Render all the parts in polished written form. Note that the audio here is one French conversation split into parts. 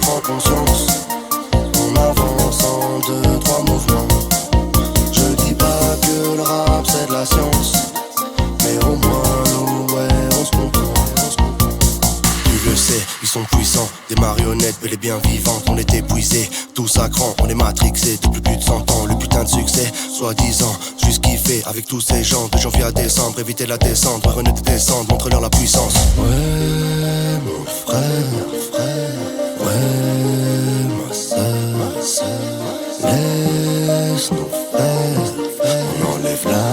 prend conscience. On avance en deux, trois mouvements. Je dis pas que le rap c'est de la science, mais au moins nous, ouais, on se comprend. Tu le sais, ils sont puissants, des marionnettes bel et bien vivantes. On est épuisés, tous à cran, on est matrixés depuis plus de 100 ans. Le putain de succès, soi-disant, juste kiffer avec tous ces gens. De janvier à décembre, éviter la descente, renaître descendre, montre-leur la puissance. Ouais, mon frère, ouais, ma sœur, laisse-nous faire, on enlève la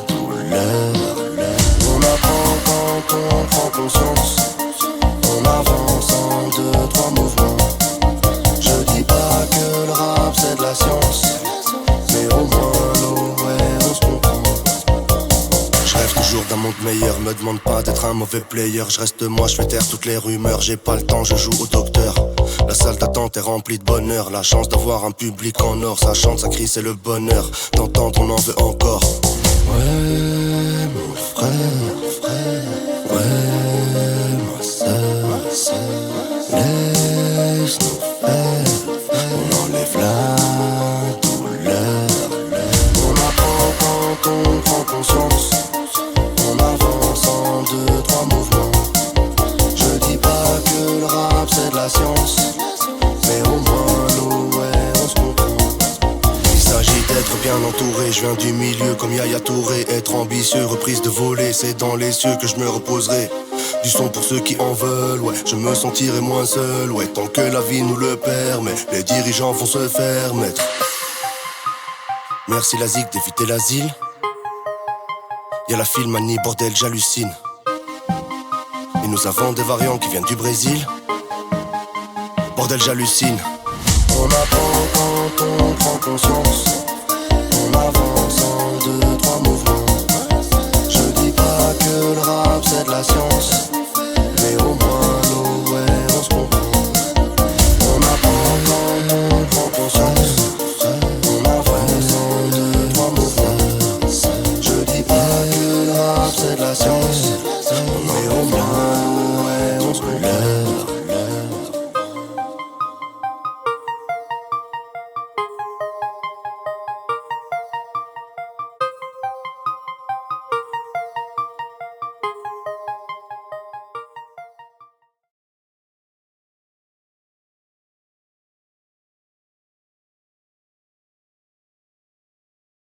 douleur. On apprend quand on prend conscience. On avance en deux, trois mouvements. Je dis pas que le rap c'est de la science, mais au moins nous, ouais, on se comprend. Je rêve toujours d'un monde meilleur, me demande pas d'être un mauvais player. Je reste moi, je fais taire toutes les rumeurs. J'ai pas le temps, je joue au docteur. La salle d'attente est remplie de bonheur. La chance d'avoir un public en or. Ça chante, ça crie, c'est le bonheur. D'entendre, on en veut encore. Ouais, mon frère, ouais, ma sœur, laisse-nous faire, on enlève la douleur. On apprend quand on prend conscience. On avance en deux, trois mouvements. Je dis pas que le rap c'est de la science, mais au moins nous, ouais, on se comprend. Il s'agit d'être bien entouré, je viens du milieu comme Yaya Touré. Être ambitieux, reprise de voler, c'est dans les cieux que je me reposerai. Du son pour ceux qui en veulent, ouais, je me sentirai moins seul, ouais, tant que la vie nous le permet. Les dirigeants vont se faire mettre. Merci la ZIC d'éviter l'asile. Y'a la Filmanie, bordel, j'hallucine. Et nous avons des variants qui viennent du Brésil. Bordel, j'hallucine. On apprend quand on prend conscience. On avance en deux, trois mouvements. Je dis pas que le rap c'est de la science,